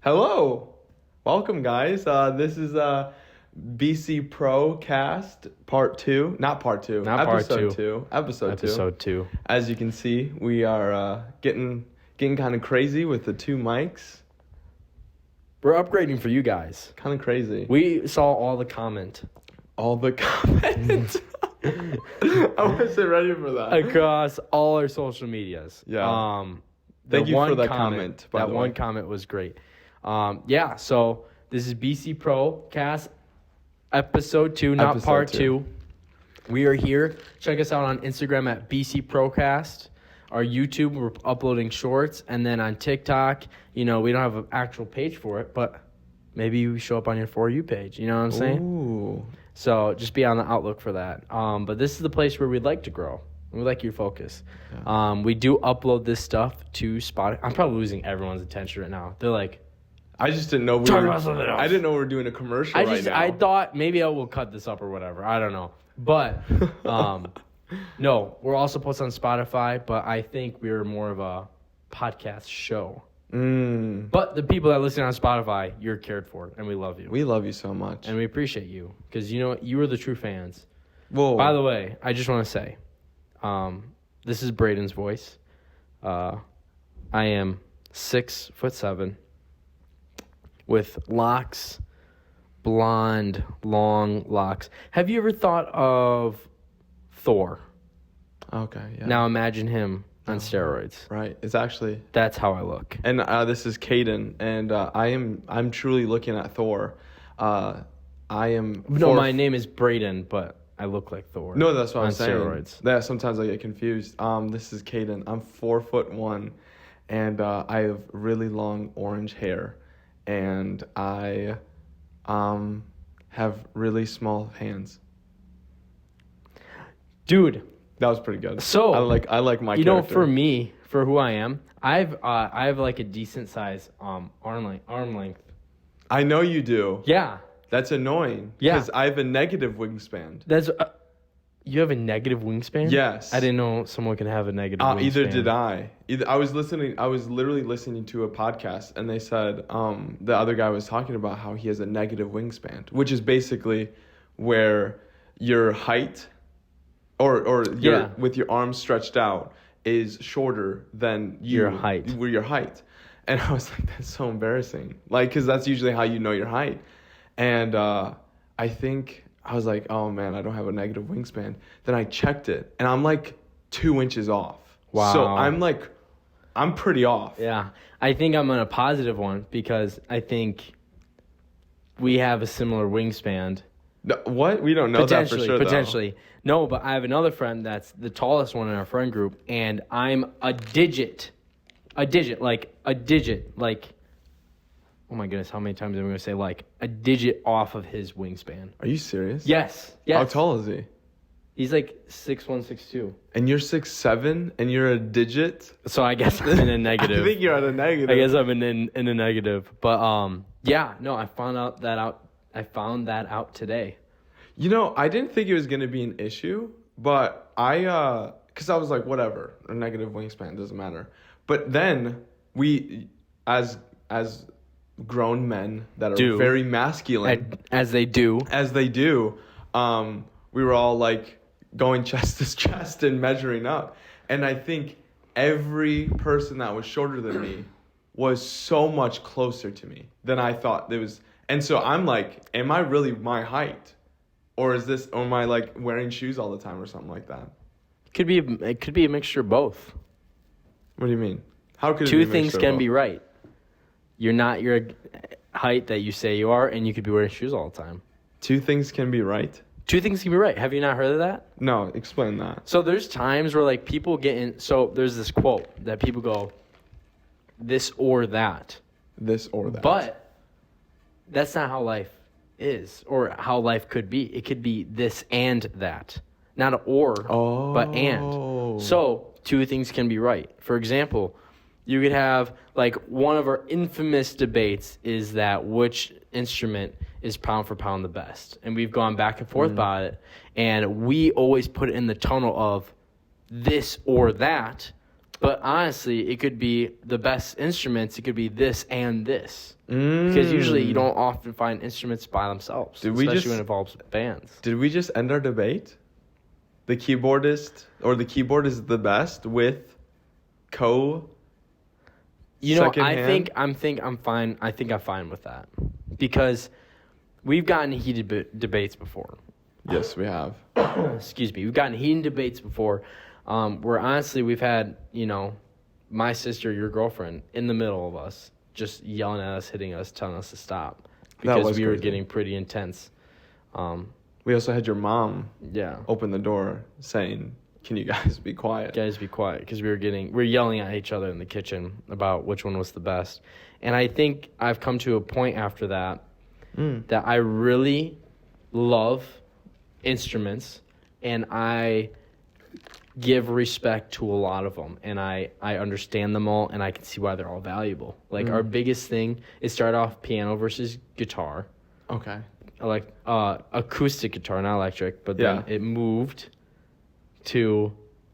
Hello. Welcome, guys. This is BC Pro Cast Part 2. Not Part 2. Episode 2. Episode 2. As you can see, we are getting kind of crazy with the two mics. We're upgrading for you guys. Kind of crazy. We saw all the comment. I wasn't ready for that. Across all our social medias. Yeah. Thank you for that comment. That one comment was great. So this is BC Pro Cast Episode 2, not Part 2. We are here. Check us out on Instagram at BC Procast. Our YouTube, we're uploading shorts. And then on TikTok, we don't have an actual page for it, but maybe we show up on your For You page. You know what I'm saying? Ooh. So just be on the outlook for that. But this is the place where we'd like to grow. We'd like your focus. Yeah. We do upload this stuff to Spotify. I'm probably losing everyone's attention right now. They're like, I just didn't know I didn't know we were doing a commercial right now. I thought maybe I will cut this up or whatever. I don't know. But no, we're also posted on Spotify, but I think we're more of a podcast show. But the people that listen on Spotify, you're cared for, and we love you. We love you so much. And we appreciate you, because you are the true fans. Whoa. By the way, I just want to say, this is Braedon's voice. I am 6'7", with locks, blonde, long locks. Have you ever thought of Thor? Okay, yeah. Now imagine him on steroids. Right. It's actually... That's how I look. And this is Caeden, and I'm truly looking at Thor. My name is Braedon, but I look like Thor. No, that's what I'm saying. On steroids. Yeah, sometimes I get confused. This is Caeden. I'm 4'1", and I have really long orange hair, and I have really small hands. Dude, that was pretty good. So I like my character. For me, for who I am, I have like a decent size arm length. I know you do. Yeah. That's annoying. Yeah. Because I have a negative wingspan. You have a negative wingspan? Yes. I didn't know someone could have a negative wingspan. Either did I. I was literally listening to a podcast, and they said the other guy was talking about how he has a negative wingspan, which is basically where your height with your arms stretched out is shorter than your height. And I was like, that's so embarrassing. Like, because that's usually how you know your height. And I think I was like, oh man, I don't have a negative wingspan. Then I checked it, and I'm like 2 inches off. Wow. So I'm pretty off. Yeah. I think I'm on a positive one, because I think we have a similar wingspan. What? We don't know that for sure, Potentially. Though. No, but I have another friend that's the tallest one in our friend group, and I'm a digit. Like, oh my goodness, how many times am I going to say, like, a digit off of his wingspan? Are you serious? Yes. How tall is he? He's like 6'1", 6'2". And you're 6'7", and you're a digit? So I guess I'm in a negative. I think you're at a negative. I guess I'm in a negative. But, I found that out today. I didn't think it was going to be an issue, but because I was like, whatever, a negative wingspan, doesn't matter. But then we, as grown men that are very masculine, as they do, we were all like going chest to chest and measuring up. And I think every person that was shorter than me was so much closer to me than I thought it was. And so I'm like, am I really my height? Or am I like wearing shoes all the time or something like that? It could be a mixture of both. What do you mean? How could it be Two things can be right. You're not your height that you say you are, and you could be wearing shoes all the time. Two things can be right? Two things can be right. Have you not heard of that? No, explain that. So there's times where like people get in. So there's this quote that people go, this or that. This or that. But that's not how life is, or how life could be. It could be this and that. Not an or, but and. So two things can be right. For example, you could have, like, one of our infamous debates is that which instrument is pound for pound the best. And we've gone back and forth about it. And we always put it in the tunnel of this or that. But honestly, it could be the best instruments. It could be this and this. Because usually you don't often find instruments by themselves, especially when it involves bands. Did we just end our debate? The keyboardist or the keyboard is the best with co. You know, I'm fine. I think I'm fine with that because we've gotten heated debates before. Yes, we have. Excuse me. We've gotten heated debates before, where honestly we've had, you know, my sister, your girlfriend, in the middle of us, just yelling at us, hitting us, telling us to stop because we were getting pretty intense. We also had your mom Yeah. open the door saying, "Can you guys be quiet?" Guys, be quiet, because we were yelling at each other in the kitchen about which one was the best. And I think I've come to a point after that that I really love instruments, and I give respect to a lot of them, and I understand them all, and I can see why they're all valuable. Like our biggest thing is start off piano versus guitar. Okay. Like acoustic guitar, not electric, but then it moved to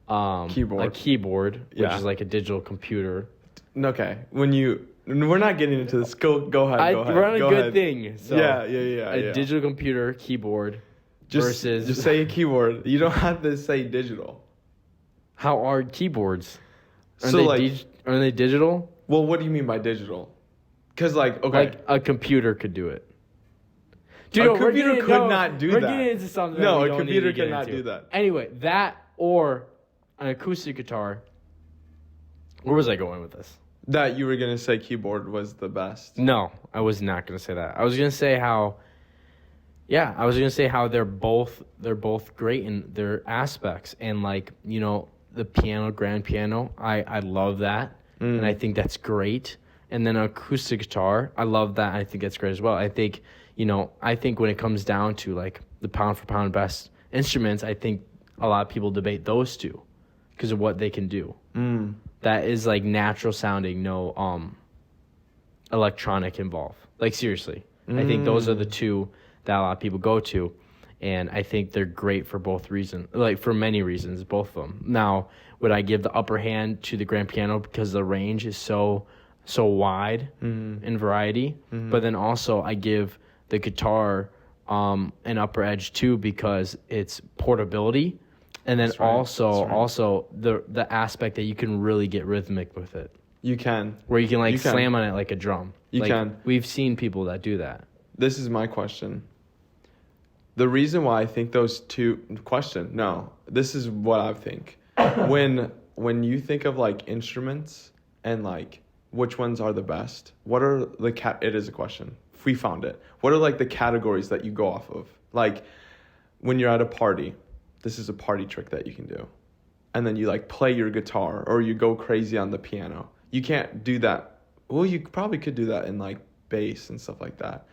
a keyboard, which is like a digital computer. Okay, we're not getting into this. Go ahead. We're on a good thing. So yeah. A digital computer keyboard versus just say a keyboard. You don't have to say digital. How are keyboards? Are they digital? Well, what do you mean by digital? Because like a computer could do it. Dude, a computer could not do that. We're getting into something. No, a computer cannot do that. Anyway, that or an acoustic guitar. Where was I going with this? That you were gonna say keyboard was the best. No, I was not gonna say that. I was gonna say how. Yeah, I was gonna say how they're both great in their aspects, and like, you know, the piano, grand piano, I love that, and I think that's great. And then acoustic guitar, I love that. I think that's great as well. I think, you know, when it comes down to like the pound for pound best instruments, I think a lot of people debate those two because of what they can do. That is like natural sounding, no electronic involved. Like seriously, I think those are the two that a lot of people go to, and I think they're great for both reasons, like for many reasons, both of them. Now, would I give the upper hand to the grand piano because the range is so wide in variety, but then also I give the guitar an upper edge too because it's portability, and then also the aspect that you can really get rhythmic with it. You can. Where you can slam on it like a drum. You can. We've seen people that do that. This is my question. The reason why I think those two this is what I think. When you think of like instruments and like which ones are the best, what are it is a question. We found it. What are like the categories that you go off of? Like when you're at a party, this is a party trick that you can do. And then you like play your guitar or you go crazy on the piano. You can't do that. Well, you probably could do that in like bass and stuff like that.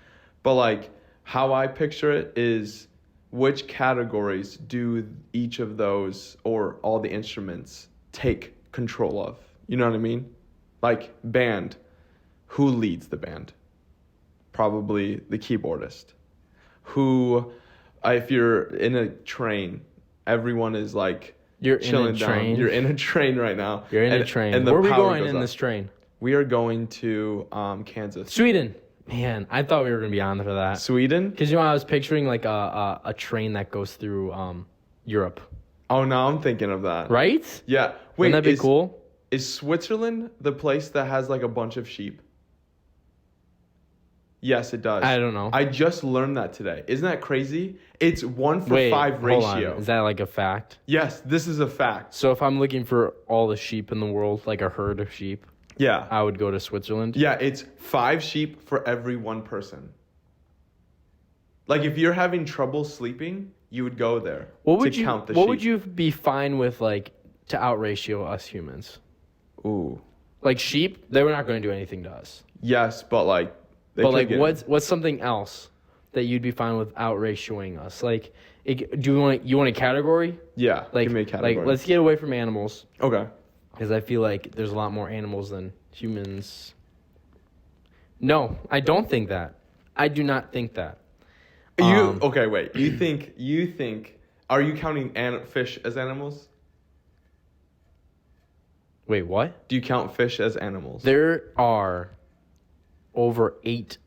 But like how I picture it is which categories do each of those or all the instruments take control of? You know what I mean? Like band, who leads the band? Probably the keyboardist. Who, if you're in a train, everyone is like chilling down. You're in a train right now. You're in a train. And where are we going in this train? We are going to Kansas. Sweden. Man, I thought we were going to be on for that. Sweden? Because, you know, I was picturing like a train that goes through Europe. Oh, no, I'm thinking of that. Right? Yeah. Wait, wouldn't that be cool? Is Switzerland the place that has like a bunch of sheep? Yes, it does. I don't know. I just learned that today. Isn't that crazy? It's 1:5 ratio. Hold on. Is that like a fact? Yes, this is a fact. So if I'm looking for all the sheep in the world, like a herd of sheep, yeah, I would go to Switzerland. Yeah, it's 5 sheep for every one person. Like if you're having trouble sleeping, you would go there count the sheep. What would you be fine with, like, to outratio us humans? Ooh. Like sheep, they were not going to do anything to us. Yes, but like... what's something else that you'd be fine with outratioing us? Like, do you want a category? Yeah, like, give me a category. Like, let's get away from animals. Okay. Because I feel like there's a lot more animals than humans. No, I don't think that. I do not think that. Okay, wait. You think? Are you counting fish as animals? Wait, what? Do you count fish as animals? There are over 8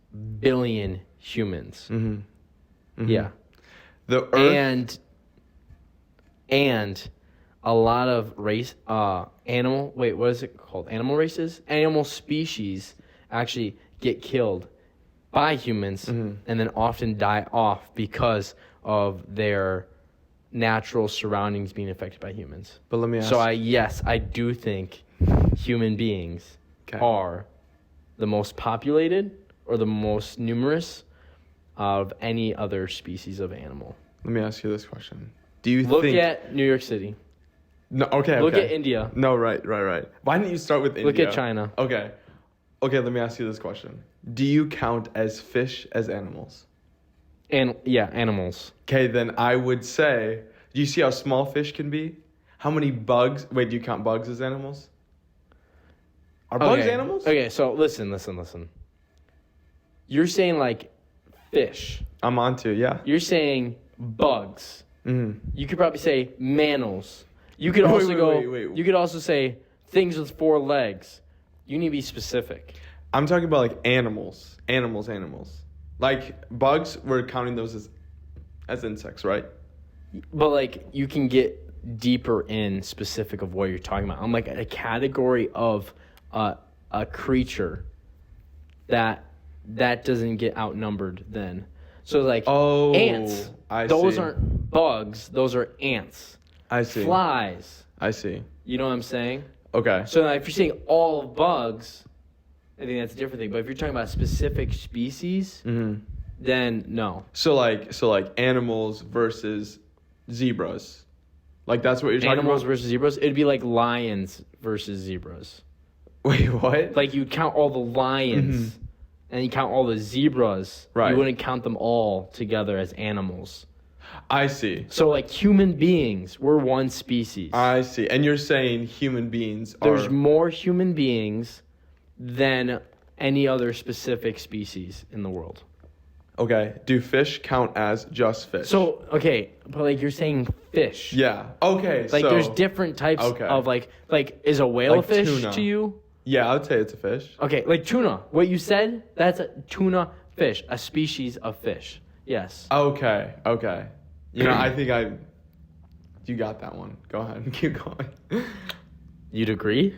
billion humans. Mm-hmm. Mm-hmm. Yeah. The Earth and a lot of animal races? Animal species actually get killed by humans and then often die off because of their natural surroundings being affected by humans. But let me ask. So I do think human beings are the most populated or the most numerous of any other species of animal. Let me ask you this question. Do you Look think... at New York City. No, okay. Look at India. No, right. Why didn't you start with India? Look at China. Okay, let me ask you this question. Do you count as fish as animals? And yeah, animals. Okay, then I would say, do you see how small fish can be? How many bugs? Wait, do you count bugs as animals? Are bugs animals? Okay, so listen. You're saying like fish. I'm on to, yeah. You're saying bugs. Mm-hmm. You could probably say mammals. You could also wait. You could also say things with 4 legs. You need to be specific. I'm talking about like animals. Like bugs, we're counting those as insects, right? But like you can get deeper in specific of what you're talking about. I'm like a category of a creature that doesn't get outnumbered then. So like ants. Those aren't bugs. Those are ants. I see. Flies. I see. You know what I'm saying? Okay. So now if you're saying all bugs, I think that's a different thing. But if you're talking about a specific species, then no. So like animals versus zebras. Like that's what you're talking Animals about? versus zebras? It'd be like lions versus zebras. Wait, what? Like you'd count all the lions and you count all the zebras. Right. You wouldn't count them all together as animals. I see. So like human beings, we're one species. I see. And you're saying human beings There's more human beings than any other specific species in the world. Okay. Do fish count as just fish? So, okay, but like you're saying fish. Yeah. Okay. Like there's different types of like is a whale like a fish tuna. to you? Yeah, I would say it's a fish. Okay, like tuna. What you said, that's a tuna fish, a species of fish. Yes. Okay. You know, I think you got that one. Go ahead and keep going. You'd agree?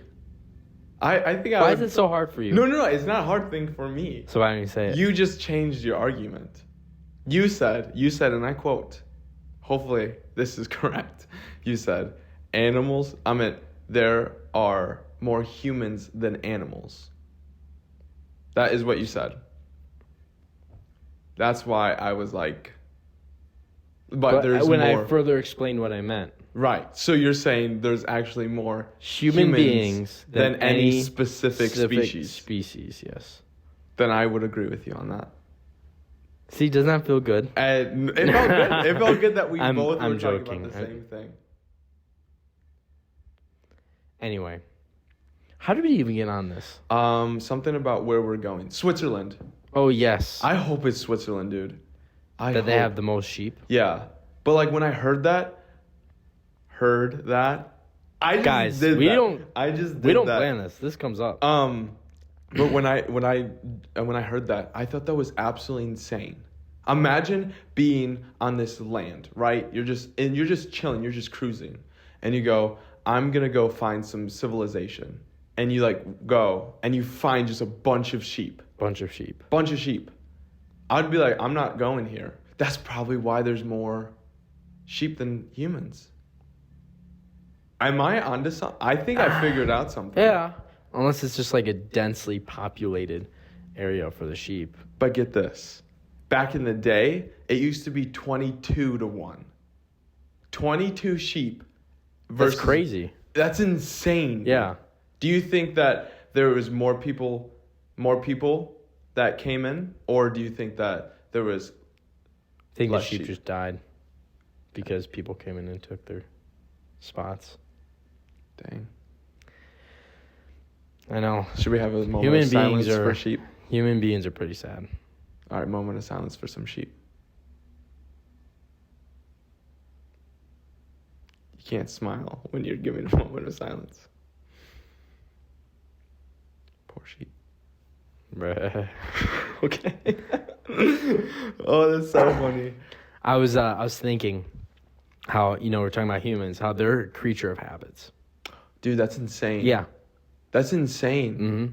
I think Why is it so hard for you? No, it's not a hard thing for me. So why don't you say it? You just changed your argument. You said, and I quote, hopefully this is correct. You said, there are more humans than animals. That is what you said. That's why I was like, but there's when more. I further explained what I meant. Right. So you're saying there's actually more human beings than any specific species. Species, yes. Then I would agree with you on that. See, doesn't that feel good? And it felt good. It felt good that we both were joking. talking about the same thing. Anyway, how did we even get on this? Something about where we're going. Switzerland. Oh, yes. I hope it's Switzerland, dude. That they have the most sheep? Yeah. But like when I heard that, I just Guys, did we that. don't. I just did we don't that. plan this. This comes up. But when I heard that, I thought that was absolutely insane. Imagine being on this land, right? You're just chilling, you're just cruising, and you go, I'm gonna go find some civilization, and you like go and you find just a bunch of sheep. Bunch of sheep. I'd be like, I'm not going here. That's probably why there's more sheep than humans. Am I onto something? I think I figured out something. Yeah. Unless it's just like a densely populated area for the sheep. But get this. Back in the day, it used to be 22 to 1. 22 sheep versus... That's crazy. That's insane. Yeah. Do you think that there was more people that came in? Or do you think that there was I think the less sheep just died because people came in and took their spots. Dang. I know. Should we have a moment of silence for sheep? Human beings are pretty sad. All right, moment of silence for some sheep. You can't smile when you're giving a moment of silence. parkour sheet. Bruh. Okay. Oh, that's so funny. I was thinking how, we're talking about humans, how they're a creature of habits. Dude, that's insane. Yeah. That's insane. Mm-hmm.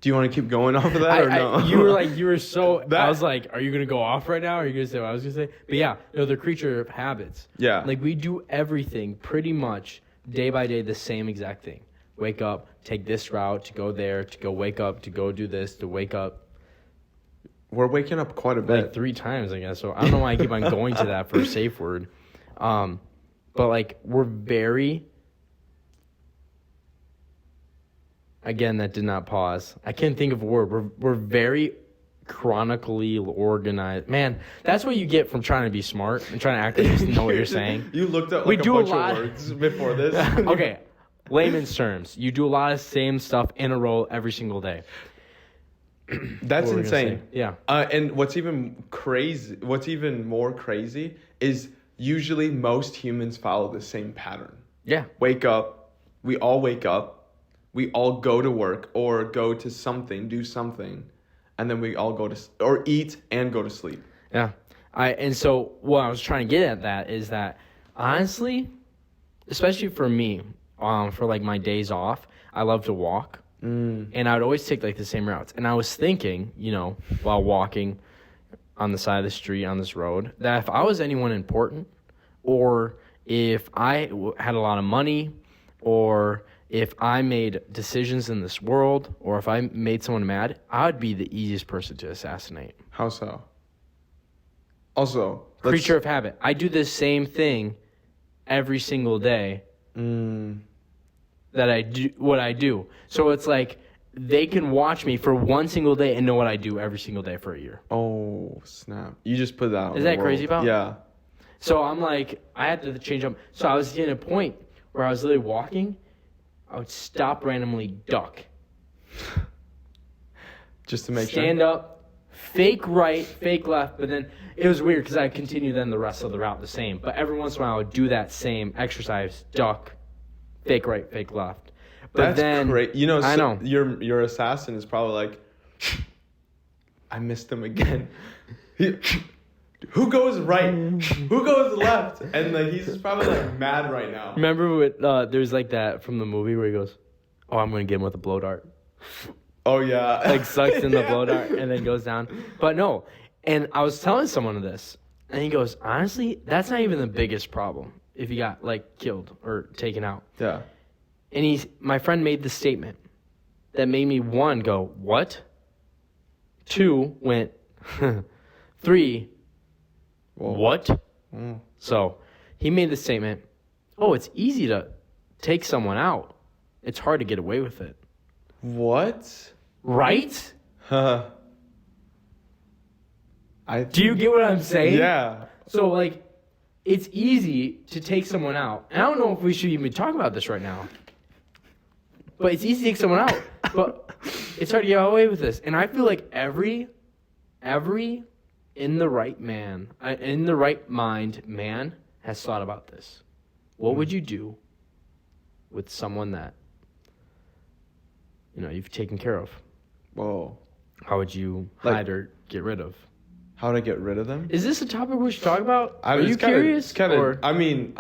Do you want to keep going off of that or no? You were so, I was like, are you going to go off right now? Or are you going to say what I was going to say? But yeah, they're a creature of habits. Yeah. Like, we do everything pretty much day by day, the same exact thing. Wake up, take this route, to go there, to go wake up, to go do this, to wake up. We're waking up quite a bit. Like 3 times, I guess. So I don't know why I keep on going to that for a safe word. But like, we're very... Again, that did not pause. I can't think of a word. We're very chronically organized. Man, that's what you get from trying to be smart and trying to act like you know what you're saying. You looked up like a bunch of words before this. Okay, layman's terms. You do a lot of same stuff in a row every single day. That's insane. Yeah. And what's even more crazy is usually most humans follow the same pattern. Yeah. Wake up. We all wake up. We all go to work or go to something, do something, and then we all go to or eat and go to sleep. Yeah. And so what I was trying to get at that is that honestly, especially for me, for like my days off, I love to walk. And I would always take like the same routes. And I was thinking, while walking on the side of the street on this road, that if I was anyone important, or if I had a lot of money, or if I made decisions in this world, or if I made someone mad, I would be the easiest person to assassinate. How so? Also, creature of habit. I do the same thing every single day. That I do what I do. So it's like they can watch me for one single day and know what I do every single day for a year. Oh, snap. You just put that out. Is that crazy about? Yeah. So I'm like, I had to change up. So I was getting a point where I was literally walking. I would stop randomly, duck. Just to make Stand up, fake right, fake left. But then it was weird because I continued then the rest of the route the same. But every once in a while I would do that same exercise, duck, fake right, fake left. But that's great. I know. Your assassin is probably like, I missed him again. Who goes right? Who goes left? And like he's just probably like mad right now. Remember there's like that from the movie where he goes, "Oh, I'm gonna get him with a blow dart." Oh yeah. Like sucks in the blow dart and then goes down. But no, and I was telling someone this, and he goes, "Honestly, that's not even the biggest problem if you got like killed or taken out." Yeah. And my friend made the statement that made me 1 go, "What?" 2 went, 3. Whoa. What? So he made the statement, "Oh, it's easy to take someone out. It's hard to get away with it." What? Right? Do you get what I'm saying? Yeah. So like, it's easy to take someone out. And I don't know if we should even talk about this right now. But it's easy to take someone out. But it's hard to get away with this. And I feel like every in the right mind man has thought about this. What would you do with someone that you've taken care of? Whoa. How would you hide or get rid of? How to get rid of them? Is this a topic we should talk about? Are you curious? I mean,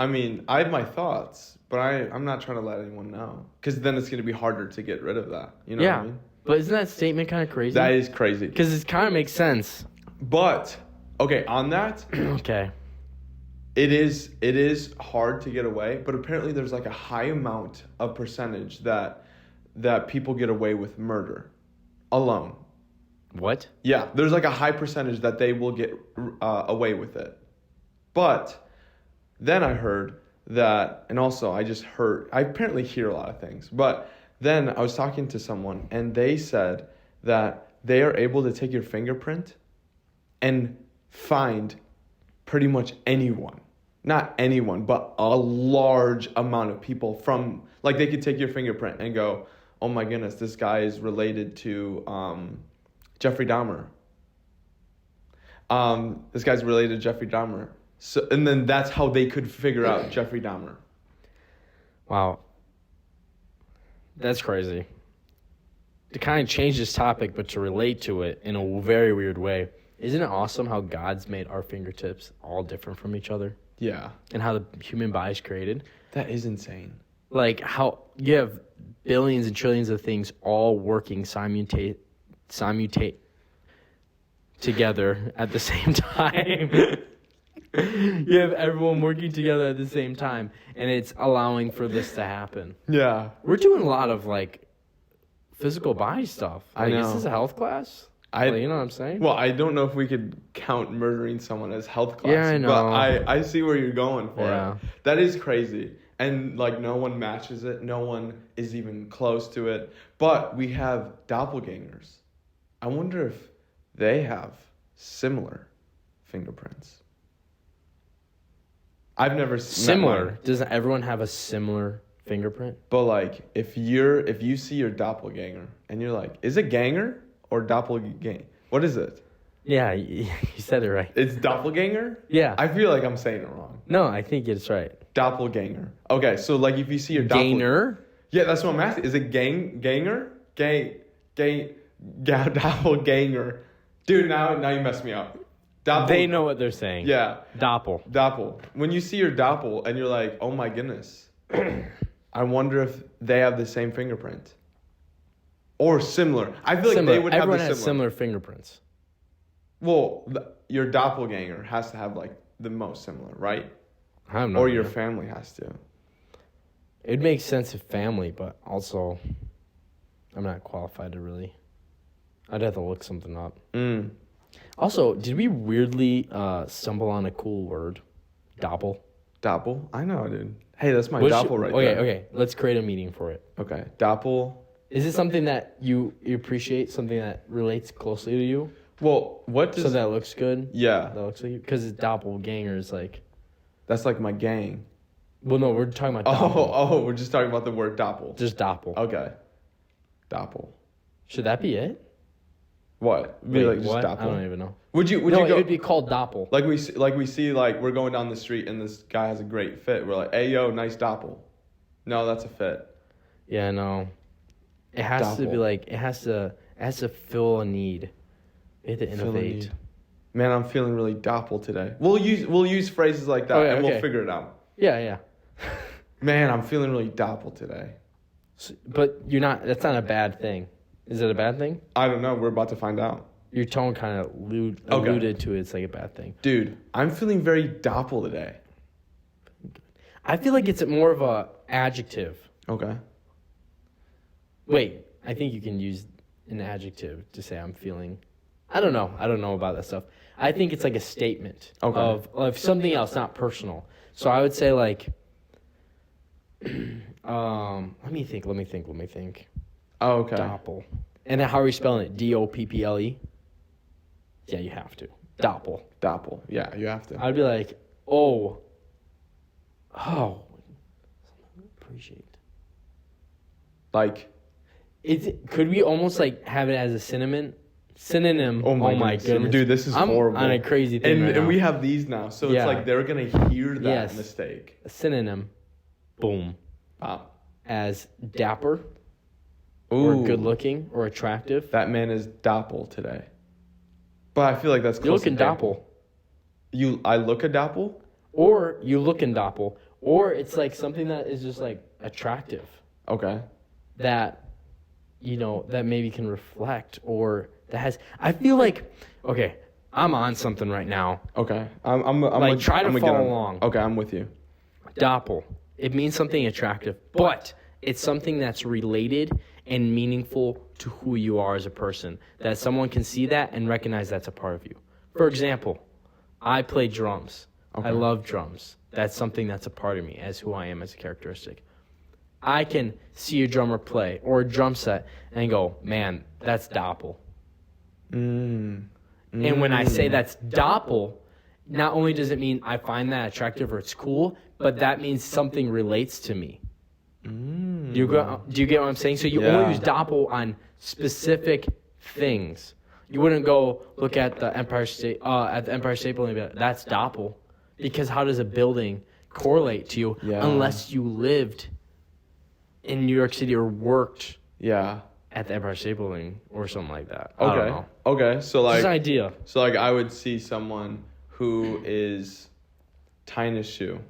I have my thoughts, but I'm not trying to let anyone know, because then it's going to be harder to get rid of that. You know what I mean? But isn't that statement kind of crazy? That is crazy. Because it kind of makes sense. But okay, on that. Okay. It is hard to get away, but apparently there's like a high amount of percentage that people get away with murder alone. What? Yeah, there's like a high percentage that they will get away with it. But then I heard that, and also I apparently hear a lot of things, but then I was talking to someone and they said that they are able to take your fingerprint and find pretty much anyone. Not anyone, but a large amount of people from, like, they could take your fingerprint and go, "Oh my goodness, this guy is related to Jeffrey Dahmer. This guy's related to Jeffrey Dahmer." So, and then that's how they could figure out Jeffrey Dahmer. Wow. That's crazy. to kind of change this topic, but to relate to it in a very weird way, isn't it awesome how God's made our fingertips all different from each other? Yeah. And how the human body is created? That is insane. Like how you have billions and trillions of things all working simultaneously together at the same time. You have everyone working together at the same time, and it's allowing for this to happen. Yeah. We're doing a lot of, like, physical body stuff. Like, I know. Is this a health class? Like, you know what I'm saying? Well, I don't know if we could count murdering someone as health class. Yeah, I know. But I see where you're going for Yeah. it. That is crazy. And, like, no one matches it. No one is even close to it. But we have doppelgangers. I wonder if they have similar fingerprints. I've never Similar. Doesn't everyone have a similar fingerprint? But like if you see your doppelganger and you're like, is it ganger or doppelganger? What is it? Yeah, you said it right. It's doppelganger? Yeah. I feel like I'm saying it wrong. No, I think it's right. Doppelganger. Okay, so like if you see your Gainer? Yeah, that's what I'm asking. Is it ganger? Doppelganger. Dude, now you messed me up. They know what they're saying. Yeah. Doppel. When you see your doppel and you're like, oh my goodness, I wonder if they have the same fingerprint. Or similar. I feel like they would have the Everyone has similar fingerprints. Well, your doppelganger has to have like the most similar, right? I have no Or idea. your family has to. It makes sense if family, but also I'm not qualified to really. I'd have to look something up. Also, did we weirdly stumble on a cool word? Doppel. Doppel? I know, dude. Hey, that's my doppel right there. Okay. Let's create a meeting for it. Okay. Doppel. Is it something that you appreciate, something that relates closely to you? Well, what does... So that looks good? Yeah. That looks like you? Because it's doppelganger is like... That's like my gang. Well, no, we're talking about doppel. Oh, we're just talking about the word doppel. Just doppel. Okay. Doppel. Should that be it? What? Wait, like just what? doppel? I don't even know. Would you No, go... it would be called doppel. Like we see we're going down the street and this guy has a great fit. We're like, hey yo, nice doppel. No, that's a fit. Yeah, no. It has to be like it has to fill a need. We have to innovate. Man, I'm feeling really doppel today. We'll use phrases like that and we'll figure it out. Yeah. Man, I'm feeling really doppel today. But you're not. That's not a bad thing. Is it a bad thing? I don't know. We're about to find out. Your tone kind of alluded to it's like a bad thing. Dude, I'm feeling very doppel today. I feel like it's more of a adjective. Okay. Wait, I think you can use an adjective to say I'm feeling. I don't know. I don't know about that stuff. I think it's like a statement of something else, not personal. So I would say like, let me think. Oh, okay. Doppel. And then how are we spelling it? Dopple? Yeah, you have to. Doppel. Doppel. Yeah, you have to. I'd be like, oh, appreciate. Like, Could we almost like have it as a synonym? Oh my goodness. Dude, this is I'm horrible. on a crazy thing right now. And we have these now, so it's like they're going to hear that mistake. A synonym, boom, Wow. as dapper, Ooh, or good looking, or attractive. That man is doppel today. But I feel like that's close. You look in doppel. I look a doppel? Or you look in doppel. Or it's like something that is just like attractive. Okay. That, that maybe can reflect or that has. I feel like, okay, I'm on something right now. Okay. I'm like, try to follow along. Okay, I'm with you. Doppel. It means something attractive, but it's something that's related and meaningful to who you are as a person. That someone can see that and recognize that's a part of you. For example, I play drums. Okay. I love drums. That's something that's a part of me as who I am as a characteristic. I can see a drummer play or a drum set and go, man, that's Doppel. And when I say that's Doppel, not only does it mean I find that attractive or it's cool, but that means something relates to me. Do you get what I'm saying? So you only use Doppel on specific things. You wouldn't go look at the Empire State Building and be like, that's Doppel, because how does a building correlate to you unless you lived in New York City or worked at the Empire State Building or something like that. I don't know. Okay. So It's like an idea. So like I would see someone who is tying his shoe.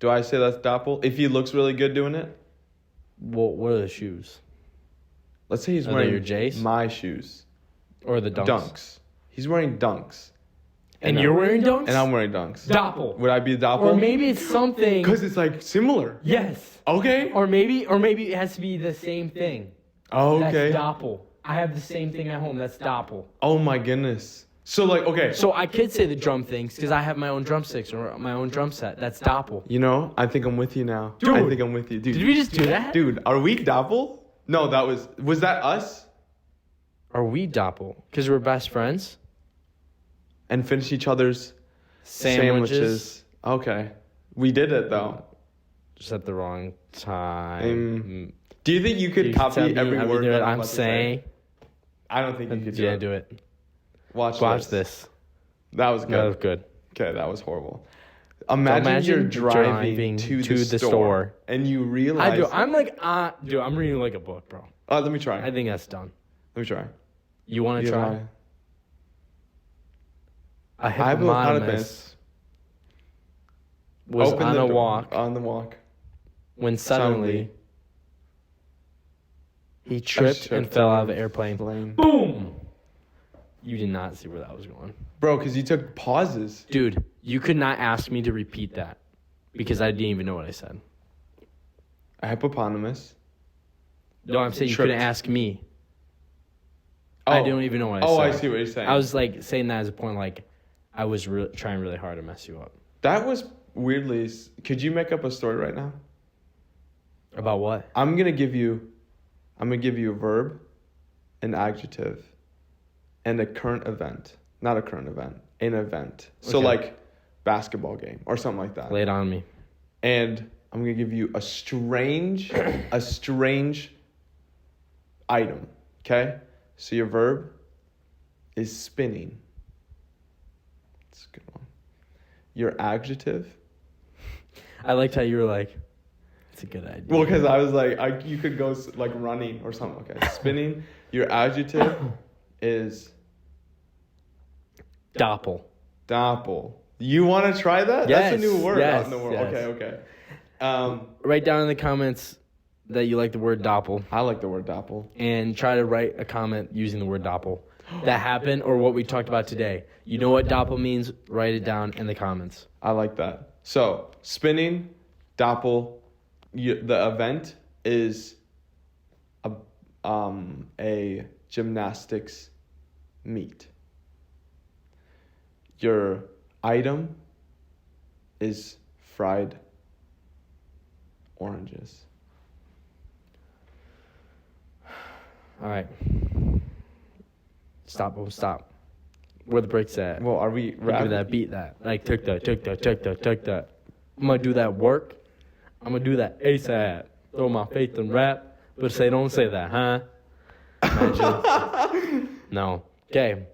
Do I say that's Doppel? If he looks really good doing it? Well, what are the shoes? Let's say he's Are they wearing your J's? my shoes. Or the dunks? He's wearing dunks. And you're wearing dunks? And I'm wearing dunks. Doppel. Would I be Doppel? Or maybe it's something. Because it's like similar. Yes. Okay. Or maybe it has to be the same thing. Okay. That's Doppel. I have the same thing at home. That's Doppel. Oh my goodness. So like, okay. So I could say the drum things because I have my own drumsticks or my own drum set. That's Doppel. You know, I think I'm with you now. Dude. I think I'm with you. Dude. Did we just do that? Dude, are we Doppel? No, was that us? Are we Doppel? Because we're best friends? And finish each other's sandwiches. Okay. We did it though. Just at the wrong time. Do you think you could copy every word that I'm saying? I don't think you could do it. Watch this. That was good. That was good. Okay, that was horrible. Imagine you're driving to the store and you realize... I'm reading like a book, bro. Let me try. I think that's done. Let me try. You want to try? A hippopotamus was on a walk. On the walk. When suddenly he tripped and fell out of the airplane. Boom! You did not see where that was going. Bro, because you took pauses. Dude, you could not ask me to repeat that because I didn't even know what I said. A hippopotamus. No, I'm saying you couldn't ask me. I don't even know what I said. Oh, I see what you're saying. I was like saying that as a point, like I was trying really hard to mess you up. That was weirdly... Could you make up a story right now? About what? I'm gonna give you a verb, an adjective, and a current event. Not a current event, an event. So like basketball game or something like that. Lay it on me. And I'm gonna give you a strange item. Okay? So your verb is spinning. That's a good one. Your adjective. I liked how you were like, it's a good idea. Well, because I was like, you could go like running or something. Okay, spinning. Your adjective is Doppel. Doppel. You want to try that? Yes, That's a new word yes, out in the world. yes. Okay. Write down in the comments that you like the word Doppel. I like the word Doppel. And try to write a comment using the word Doppel. That happened or what we talked about today. You know what Doppel means? Write it down in the comments. I like that. So, spinning, Doppel. The event is a gymnastics meet. Your item is fried oranges. All right. Stop. Where the break's at? Well, are we rapping? Beat that. Like, took that. I'm going to do that work. I'm going to do that ASAP. Throw my faith in rap. But don't say that, huh? Imagine. No. Okay.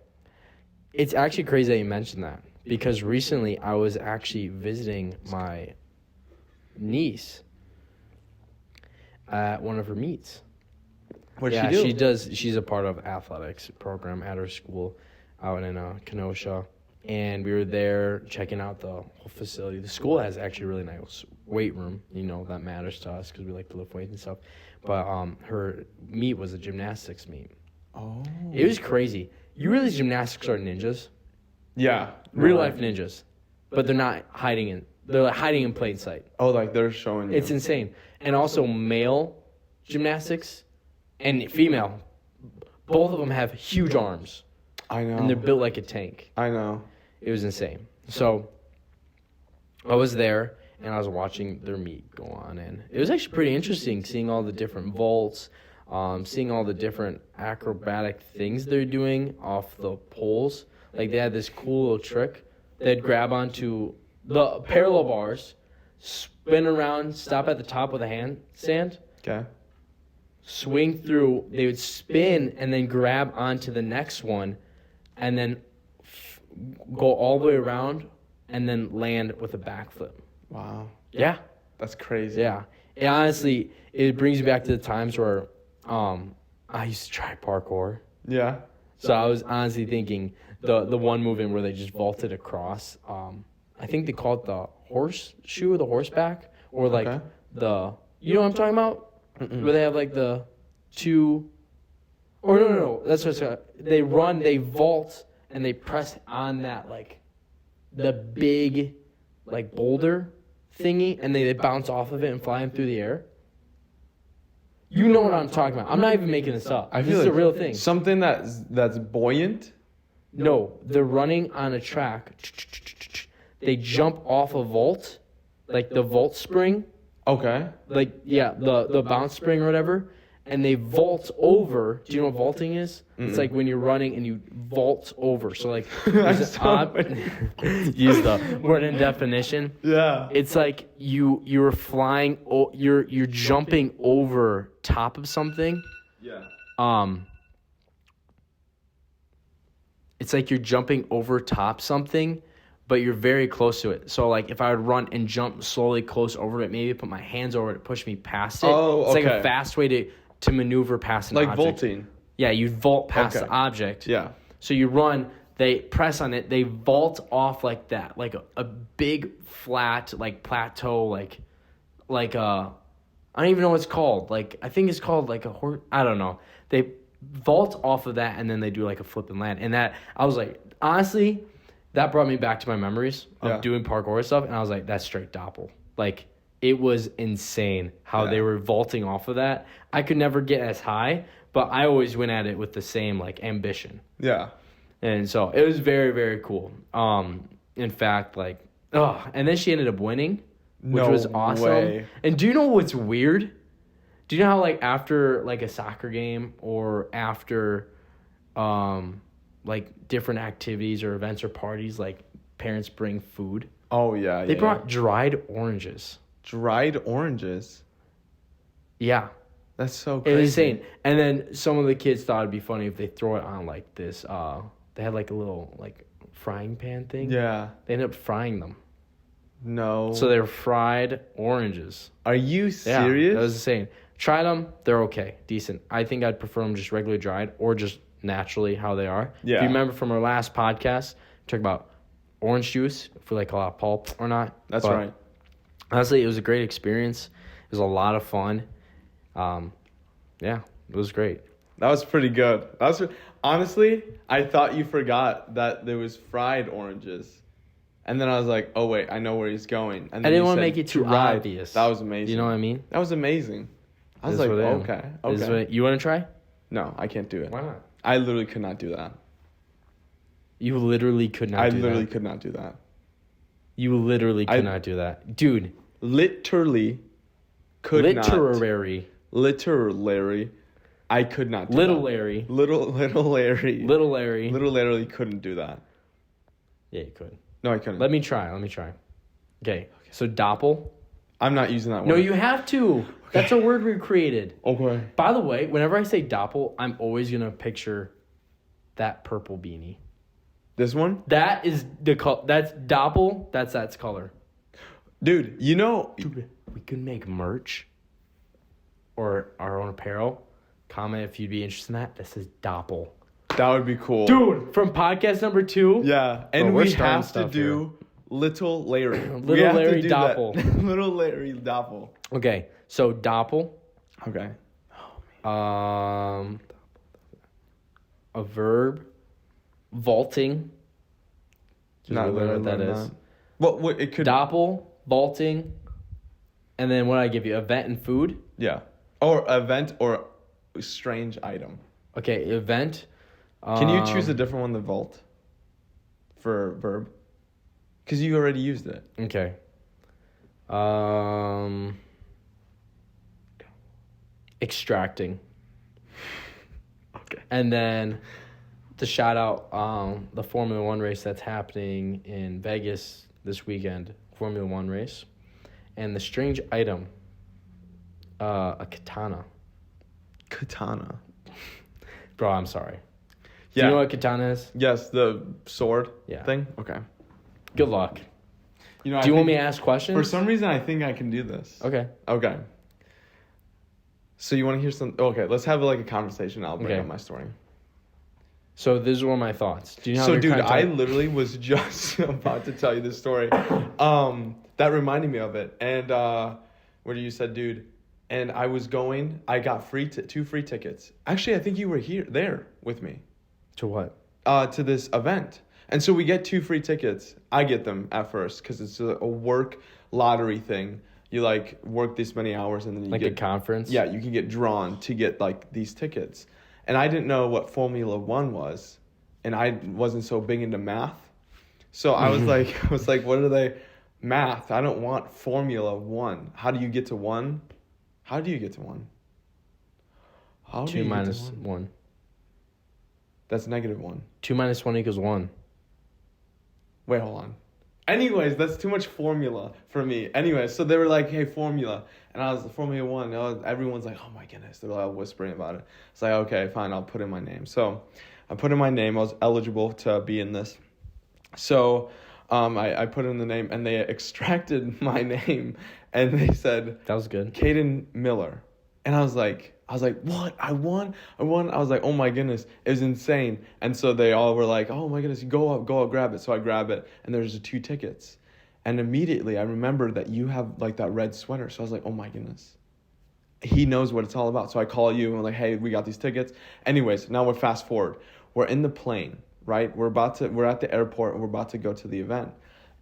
It's actually crazy that you mentioned that. Because recently I was actually visiting my niece at one of her meets. What'd she do? She's a part of athletics program at her school out in Kenosha. And we were there checking out the whole facility. The school has actually a really nice weight room. You know, that matters to us because we like to lift weights and stuff. But her meet was a gymnastics meet. Oh. It was crazy. You realize gymnastics are ninjas? Yeah. Real life ninjas. But they're not hiding in. They're like hiding in plain sight. Oh, like they're showing you. It's insane. And also male gymnastics and female. Both of them have huge arms. I know. And they're built like a tank. I know. It was insane. So I was there and I was watching their meet go on, and it was actually pretty interesting seeing all the different vaults, seeing all the different acrobatic things they're doing off the poles. Like they had this cool little trick. They'd grab onto the parallel bars, spin around, stop at the top with a handstand. Okay. Swing through. They would spin and then grab onto the next one, and then go all the way around and then land with a backflip. Wow. Yeah. That's crazy. Yeah. And honestly, it brings me back to the times where I'm I used to try parkour. Yeah. So I was honestly thinking the one movement where they just vaulted across. I think they call it the horseshoe, the horseback, or like you know what I'm talking about? Where they have like the two. Or no. That's what they run, they vault, and they press on that like the big like boulder thingy, and they bounce off of it and fly them through the air. You know what I'm talking about. I'm not even making this up. This is a real thing. Something that's buoyant? No, they're running on a track. They jump off a vault, like the vault spring. Okay. Like, yeah, the bounce spring or whatever. And they vault over. Do you know what vaulting is? It's like when you're running and you vault over. So, like, use the word in definition. Yeah. It's like you're flying, you're jumping over top of something. Yeah. It's like you're jumping over top something, but you're very close to it. So, like, if I would run and jump slowly close over it, maybe put my hands over it to push me past it. Oh, it's like a fast way to maneuver past an object. Like vaulting. Yeah, you vault past the object. Yeah. So you run, they press on it, they vault off like that, like a big flat, like plateau, like I don't even know what it's called. Like, I think it's called like a horse. I don't know. They vault off of that and then they do like a flip and land. And that, I was like, honestly, that brought me back to my memories of doing parkour stuff. And I was like, that's straight Doppel. Like, it was insane how they were vaulting off of that. I could never get as high, but I always went at it with the same like ambition. Yeah. And so it was very, very cool. In fact, like, and then she ended up winning, which was awesome. Way. And do you know what's weird? Do you know how like after like a soccer game or after like different activities or events or parties, like parents bring food? Oh yeah. They brought dried oranges. Dried oranges. Yeah. That's so crazy. It was insane. And then some of the kids thought it'd be funny if they throw it on like this. They had like a little like frying pan thing. Yeah. They ended up frying them. No. So they're fried oranges. Are you serious? Yeah, that was insane. Tried them. They're okay. Decent. I think I'd prefer them just regularly dried or just naturally how they are. Yeah. If you remember from our last podcast, we talked about orange juice, if we like a lot of pulp or not. That's right. Honestly, it was a great experience. It was a lot of fun. Yeah, it was great. That was pretty good. Honestly, I thought you forgot that there was fried oranges. And then I was like, oh, wait, I know where he's going. And then I didn't want to make it too obvious. That was amazing. You know what I mean? That was amazing. I was like, okay. You want to try? No, I can't do it. Why not? I literally could not do that. You literally could not do that? I literally could not do that. You literally could not do that. Dude. Literally could not. Literally. I could not do Little that. Larry. Little Larry. Little Larry. Little Larry couldn't do that. Yeah, you could. No, I couldn't. Let me try. Okay. So Doppel. I'm not using that word. No, you have to. Okay. That's a word we created. Okay. By the way, whenever I say Doppel, I'm always going to picture that purple beanie. This one? That is that's Doppel. That's color. Dude, you know. Dude, we could make merch or our own apparel. Comment if you'd be interested in that. This is Doppel. That would be cool. Dude, from podcast number 2. Yeah. And we have to do Little Larry. Little Larry Doppel. Little Larry Doppel. Okay. So Doppel. Okay. A verb. Vaulting. Not really what that is. What it could. Doppel, vaulting, and then what did I give you? Event and food? Yeah. Or event or strange item. Okay, event. Can you choose a different one than vault for verb? Because you already used it. Okay. Extracting. Okay. And then to shout out the Formula 1 race that's happening in Vegas this weekend. Formula 1 race. And the strange item, a katana. Katana. Bro, I'm sorry. Yeah. Do you know what katana is? Yes, the sword thing. Okay. Good luck. You know, do you want me to ask questions? For some reason, I think I can do this. Okay. So you want to hear some? Okay, let's have like a conversation. I'll bring up my story. So these were my thoughts. Do you know? So, dude, I literally was just about to tell you this story. That reminded me of it. And where you said, dude, and I was going. I got two free tickets. Actually, I think you were there with me. To what? To this event. And so we get 2 free tickets. I get them at first because it's a work lottery thing. You like work this many hours and then you get a conference. Yeah, you can get drawn to get like these tickets. And I didn't know what Formula 1 was, and I wasn't so big into math. So I was like, what are they? Math. I don't want Formula 1. How do you get to 1? How do you get to 1? 2 minus 1. That's -1. 2 minus 1 equals 1. Wait, hold on. Anyways, that's too much formula for me. Anyways, so they were like, hey, formula. And I was Formula 1. Everyone's like, oh my goodness. They're all whispering about it. It's like, okay, fine, I'll put in my name. So I put in my name. I was eligible to be in this. So I put in the name, and they extracted my name, and they said, that was good. Caeden Miller. And I was like, what? I won. I was like, oh my goodness, it was insane. And so they all were like, oh my goodness, go up, grab it. So I grab it, and there's 2 tickets. And immediately I remembered that you have like that red sweater. So I was like, oh my goodness, he knows what it's all about. So I call you and I'm like, hey, we got these tickets. Anyways, now we're fast forward. We're in the plane, right? We're at the airport, and we're about to go to the event.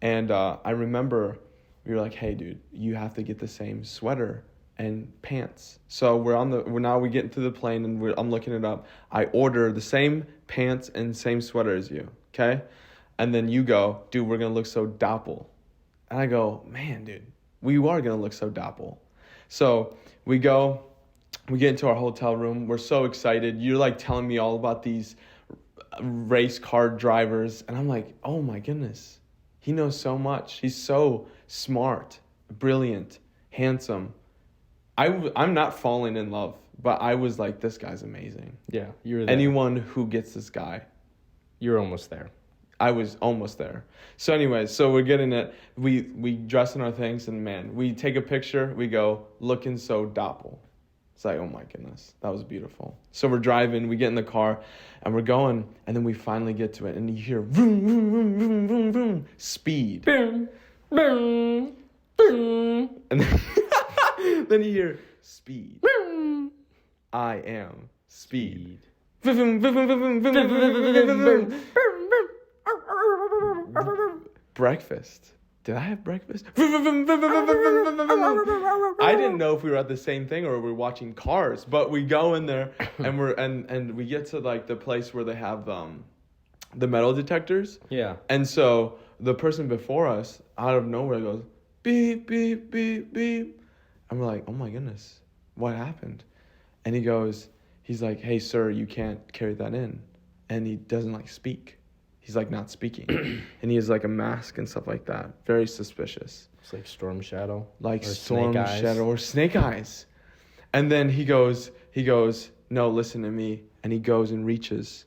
And I remember we were like, hey dude, you have to get the same sweater and pants. So we get into the plane, and I'm looking it up. I order the same pants and same sweater as you, okay? And then you go, dude, we're gonna look so Doppel. And I go, man, dude, we are gonna look so Doppel. So we get into our hotel room. We're so excited. You're like telling me all about these race car drivers, and I'm like, oh my goodness, he knows so much. He's so smart, brilliant, handsome. I'm not falling in love, but I was like, this guy's amazing. Yeah, you were there. Anyone who gets this guy. You're almost there. I was almost there. So anyways, so we're getting it. We dress in our things, and man, we take a picture. We go, looking so Doppel. It's like, oh my goodness, that was beautiful. So we're driving, we get in the car, and we're going, and then we finally get to it, and you hear vroom, vroom, vroom, vroom, vroom, vroom, speed. Boom, boom, boom. And then you hear speed. I am speed. Breakfast. Did I have breakfast? I didn't know if we were at the same thing or we were watching Cars, but we go in there and we get to like the place where they have the metal detectors. Yeah. And so the person before us out of nowhere goes beep beep beep beep. And we're like, oh my goodness, what happened? And he's like, hey sir, you can't carry that in. And he doesn't like speak. He's like not speaking. And he has like a mask and stuff like that. Very suspicious. It's like Storm Shadow. Like Storm Shadow or Snake Eyes. And then he goes, no, listen to me. And he goes and reaches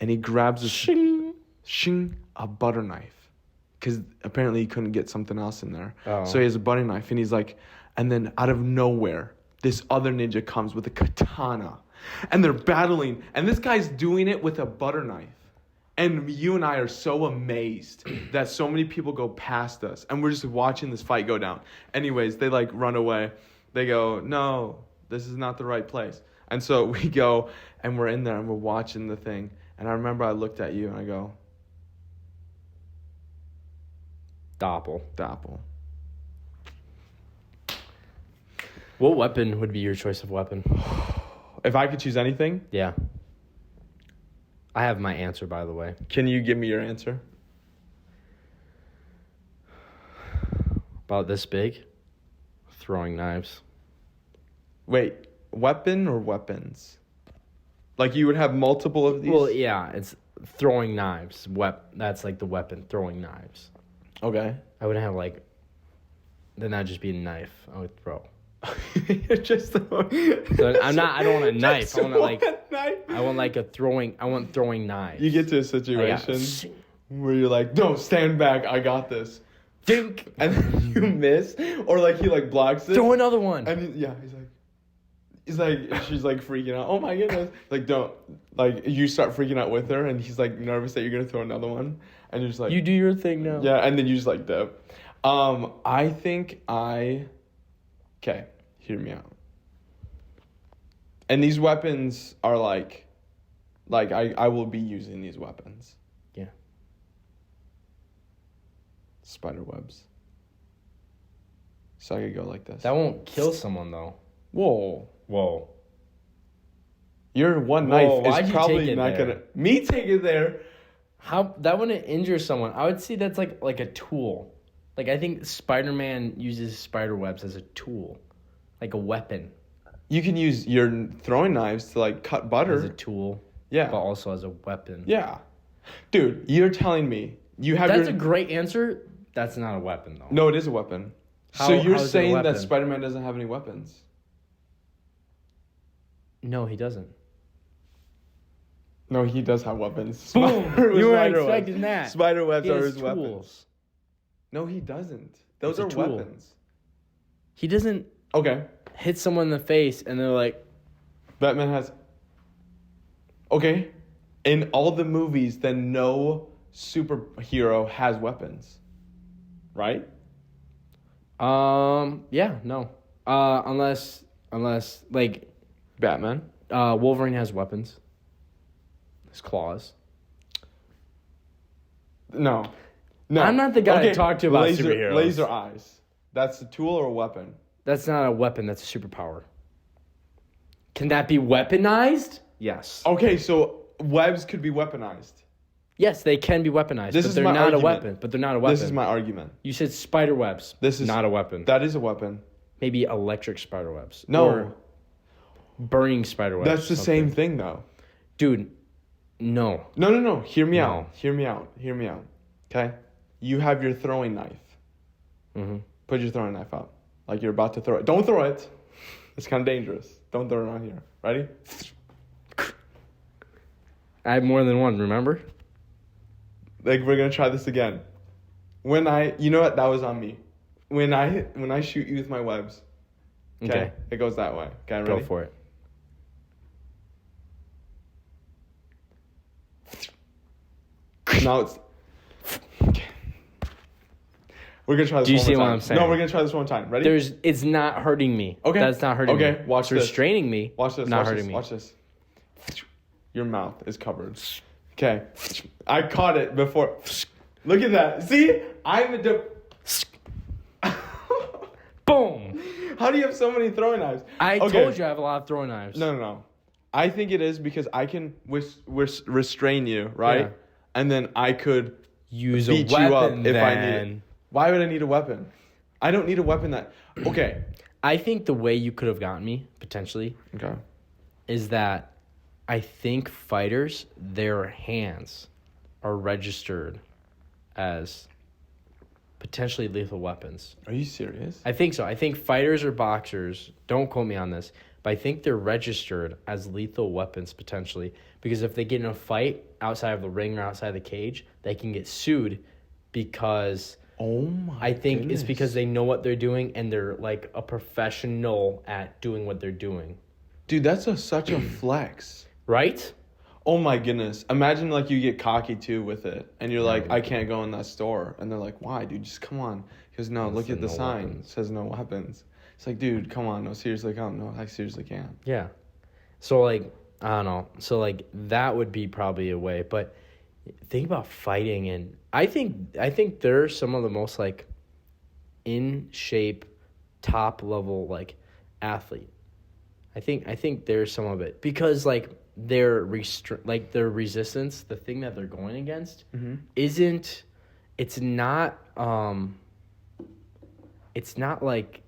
and he grabs a butter knife. Because apparently he couldn't get something else in there. Oh. So he has a butter knife, and he's like, and then out of nowhere, this other ninja comes with a katana. And they're battling. And this guy's doing it with a butter knife. And you and I are so amazed that so many people go past us. And we're just watching this fight go down. Anyways, they like run away. They go, no, this is not the right place. And so we go and we're in there and we're watching the thing. And I remember I looked at you and I go, Doppel. What weapon would be your choice of weapon? If I could choose anything? Yeah. I have my answer, by the way. Can you give me your answer? About this big? Throwing knives. Wait, weapon or weapons? Like you would have multiple of these? Well, yeah, it's throwing knives. That's like the weapon, throwing knives. Okay. I wouldn't have like, then that'd just be a knife I would throw. Just so I don't want a knife. I want throwing knives. You get to a situation where you're like, no, stand back, I got this. Dink. And then you miss, or like he like blocks it. Throw another one. And he's like, He's like, she's like freaking out. Oh my goodness! Like, don't like you start freaking out with her, and he's like nervous that you're gonna throw another one, and you're just like, you do your thing now. yeah, and then you just like dip. I think okay, hear me out. And these weapons are like I will be using these weapons. Yeah. Spider webs. So I could go like this. That won't kill someone though. Whoa. Whoa. One Whoa, knife why'd is you probably take it not there? gonna. Me take it there. How that wouldn't injure someone? I would see that's like a tool. Like I think Spider-Man uses spider webs as a tool, like a weapon. You can use your throwing knives to like cut butter. As a tool. Yeah. But also as a weapon. Yeah. Dude, you're telling me you have That's a great answer. That's not a weapon though. No, it is a weapon. How So you're is it a saying that weapon? Spider-Man doesn't have any weapons? No, he doesn't. No, he does have weapons. Boom! You were Spider expecting webs. that. Spider webs He are has his weapons. tools. No, he doesn't. Those It's are a tool. weapons. He doesn't Okay. hit someone in the face and they're like, Batman has. Okay. In all the movies, then no superhero has weapons. Right? yeah, no. Unless like Batman. Wolverine has weapons. His claws. No. I'm not the guy to talk to about superheroes. Laser eyes. That's a tool or a weapon? That's not a weapon, that's a superpower. Can that be weaponized? Yes. Okay, so webs could be weaponized. Yes, they can be weaponized, This but is they're my not argument. a weapon. But they're not a weapon. This is my argument. You said spider webs. This is not a weapon. That is a weapon. Maybe electric spider webs. No. Or burning spider webs. That's the same thing, though. Dude, no. No. Hear me No. out. Hear me out. Okay? You have your throwing knife. Mm-hmm. Put your throwing knife out. Like you're about to throw it. Don't throw it. It's kind of dangerous. Don't throw it on here. Ready? I have more than one, remember? Like, we're going to try this again. You know what? That was on me. When I shoot you with my webs. Okay. It goes that way. Okay, ready? Go for it. Now it's. Okay. We're gonna try this. Do you one see more what time. I'm saying? No, we're gonna try this one time. Ready? It's not hurting me. Okay. That's not hurting me. Okay, watch it's this. restraining me. Watch this. Not watch hurting this, me. Watch this. Your mouth is covered. Okay. I caught it before. Look at that. See? I'm a. Boom! How do you have so many throwing knives? I Okay. told you I have a lot of throwing knives. No. I think it is because I can restrain you, right? Yeah. And then I could Use a beat weapon you up if I need it. then. Why would I need a weapon? I don't need a weapon that. Okay. I think the way you could have gotten me, potentially, Okay. is that I think fighters, their hands are registered as potentially lethal weapons. Are you serious? I think so. I think fighters or boxers, don't quote me on this, but I think they're registered as lethal weapons potentially. Because if they get in a fight outside of the ring or outside the cage, they can get sued because Oh my I think goodness. it's because they know what they're doing and they're like a professional at doing what they're doing. Dude, that's such a flex. Right? Oh my goodness. Imagine like you get cocky too with it and you're like, I can't go in that store. And they're like, why, dude? Just come on. He goes, no, look at the no sign. weapons. It says no weapons. It's like, dude, come on. No, seriously, come. No, I seriously can't. Yeah. So like, I don't know. So like that would be probably a way. But think about fighting, and I think they're some of the most like in shape, top level like athlete. I think there's some of it because like their their resistance, the thing that they're going against, isn't. It's not like.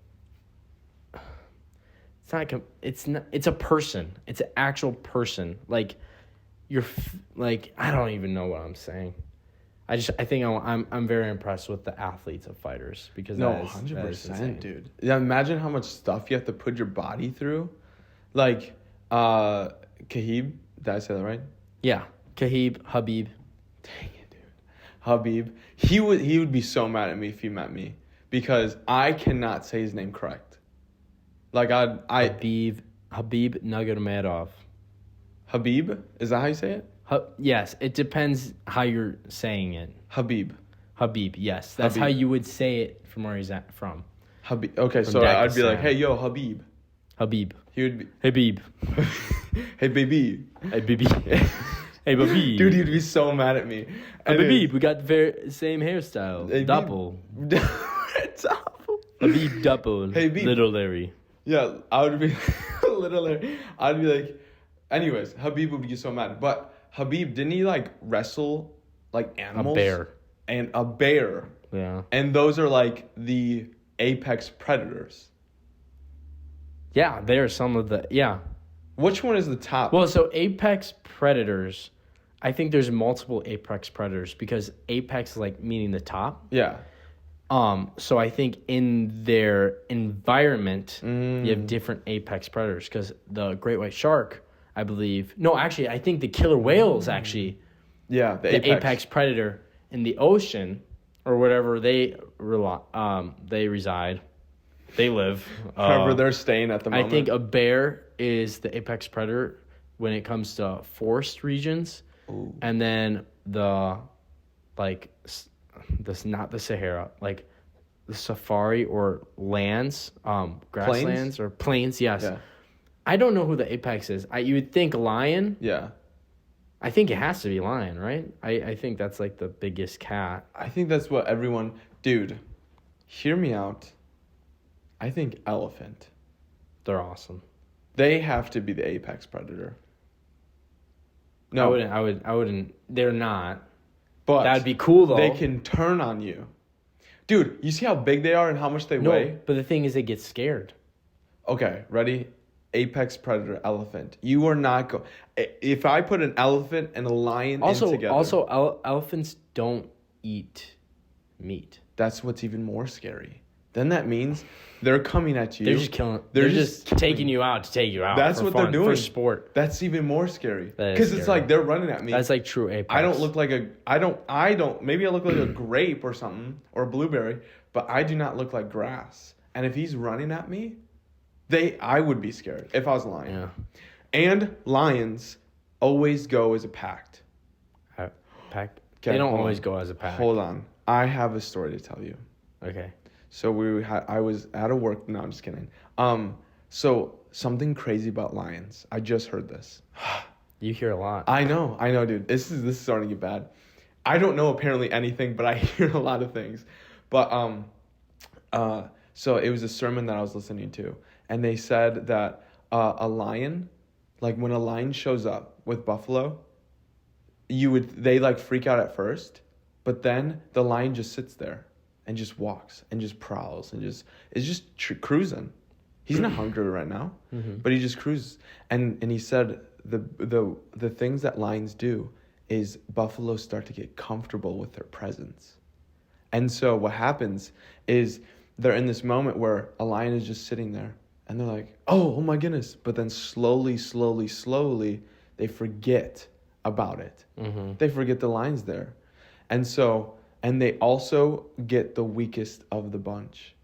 It's a person. It's an actual person. Like I don't even know what I'm saying. I think I'm very impressed with the athletes of fighters because No, that is 100%, insane. dude. Yeah, imagine how much stuff you have to put your body through. Like, Khabib, did I say that right? Yeah, Habib. Dang it, dude. Habib. He would be so mad at me if he met me because I cannot say his name correct. Like, Habib Habib Nurmagomedov. Habib? Is that how you say it? Yes, it depends how you're saying it. Habib. Habib, yes. That's how you would say it from where he's from. Habib. Okay, From so I'd be Dakistan. like, hey, yo, Habib. Habib. He would be, Habib. hey, baby. Hey, baby. Hey, baby. Dude, he'd be so mad at me. Hey, baby, we got the very same hairstyle. Hey, Doppel. Doppel. Habib Doppel. Hey, Beeb. Little Larry. Yeah, I would be I'd be like, anyways, Habib would be so mad. But Habib, didn't he like wrestle like animals? A bear. And a bear. Yeah. And those are like the apex predators. Yeah, they're some of the, yeah. Which one is the top? Well, so apex predators, I think there's multiple apex predators because apex is like meaning the top. Yeah. So I think in their environment, you have different apex predators because the great white shark, I believe. No, actually, I think the killer whale is actually the apex predator in the ocean or wherever they reside. They live. Wherever they're staying at the moment. I think a bear is the apex predator when it comes to forest regions. Ooh. And then the, like, this not the Sahara, like the safari or lands, grasslands or plains. Yes. Yeah. I don't know who the apex is. You would think lion. Yeah. I think it has to be lion, right? I think that's like the biggest cat. I think that's what everyone... Dude, hear me out. I think elephant. They're awesome. They have to be the apex predator. No. I wouldn't. They're not. But that'd be cool though. They can turn on you. Dude, you see how big they are and how much they weigh? But the thing is they get scared. Okay, ready? Apex predator, elephant. You are not going... If I put an elephant and a lion in together... Also, elephants don't eat meat. That's what's even more scary. Then that means they're coming at you. They're just killing... They're just taking you out to take you out. That's what they're doing. For sport. That's even more scary. That is Because it's scary. like they're running at me. That's like true apex. I don't look like a... I don't... Maybe I look like a grape or something. Or a blueberry. But I do not look like grass. And if he's running at me... I would be scared if I was a lion. Yeah. And lions always go as a pack. Pack? Okay, They don't always go as a pack. Hold on. I have a story to tell you. Okay. So I was at a work... No, I'm just kidding. So something crazy about lions. I just heard this. You hear a lot. I know, dude. This is starting to get bad. I don't know apparently anything, but I hear a lot of things. But so it was a sermon that I was listening to. And they said that a lion, like when a lion shows up with buffalo, they like freak out at first, but then the lion just sits there and just walks and just prowls and is just cruising. He's not hungry right now, but he just cruises. And he said the things that lions do is buffalo start to get comfortable with their presence. And so what happens is they're in this moment where a lion is just sitting there. And they're like, oh my goodness. But then slowly, they forget about it. Mm-hmm. They forget the lion's there. And they also get the weakest of the bunch.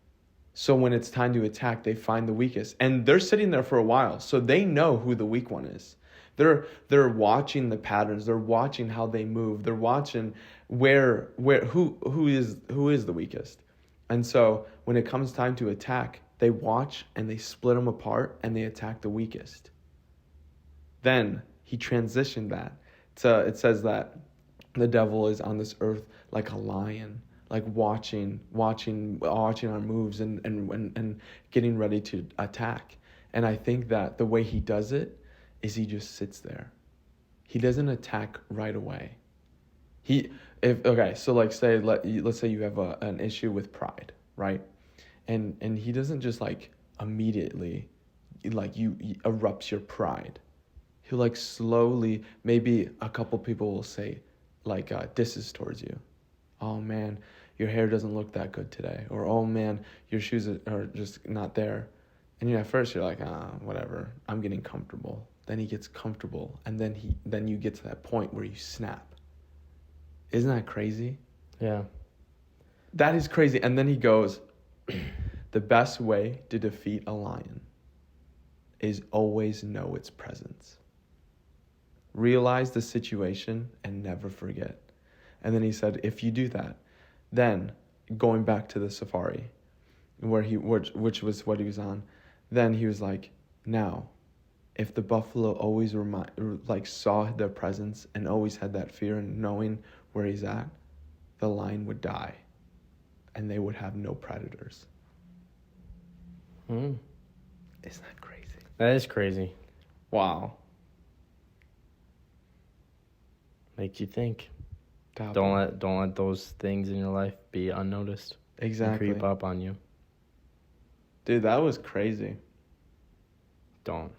So when it's time to attack, they find the weakest. And they're sitting there for a while. So they know who the weak one is. They're watching the patterns. They're watching how they move. They're watching who is the weakest. And so when it comes time to attack, they watch and they split them apart and they attack the weakest. Then he transitioned that to, it says that the devil is on this earth like a lion, like watching our moves and getting ready to attack. And I think that the way he does it is he just sits there. He doesn't attack right away. So like let's say you have an issue with pride, right? And he doesn't just like immediately like you erupts your pride. He'll like slowly, maybe a couple people will say like disses towards you. Oh man, your hair doesn't look that good today. Or oh man, your shoes are just not there. And at first you're like, whatever, I'm getting comfortable. Then he gets comfortable and then you get to that point where you snap. Isn't that crazy? Yeah. That is crazy. And then he goes, the best way to defeat a lion is always know its presence. Realize the situation and never forget. And then he said, if you do that, then going back to the safari, which was what he was on, then he was like, now, if the buffalo always saw their presence and always had that fear and knowing where he's at, the lion would die, and they would have no predators. Isn't that crazy? That is crazy. Wow. Makes you think. Doppel. Don't let those things in your life be unnoticed. Exactly. And creep up on you. Dude, that was crazy. Don't.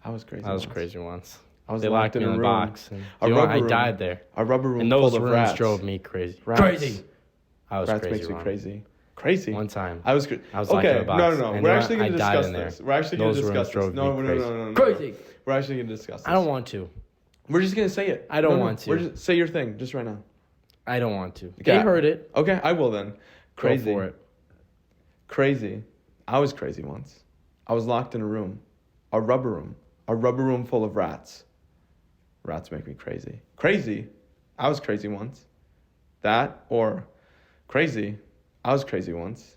I was crazy. I was crazy once. They locked me in a room. box. And I died there. A rubber room and those full of rooms rats. drove me crazy. Rats. Crazy. I was rats crazy. Makes me crazy. Crazy. One time. I was locked in a box. No. We're actually going to discuss this. We're actually going to discuss this. No. Crazy. We're actually going to discuss this. I don't want to. We're just going to say it. I don't want to. Say your thing just right now. I don't want to. Okay. They heard it. Okay, I will then. Crazy. Go for it. Crazy. I was crazy once. I was locked in a room. A rubber room full of rats. Rats make me crazy. Crazy. I was crazy once. That or crazy. I was crazy once.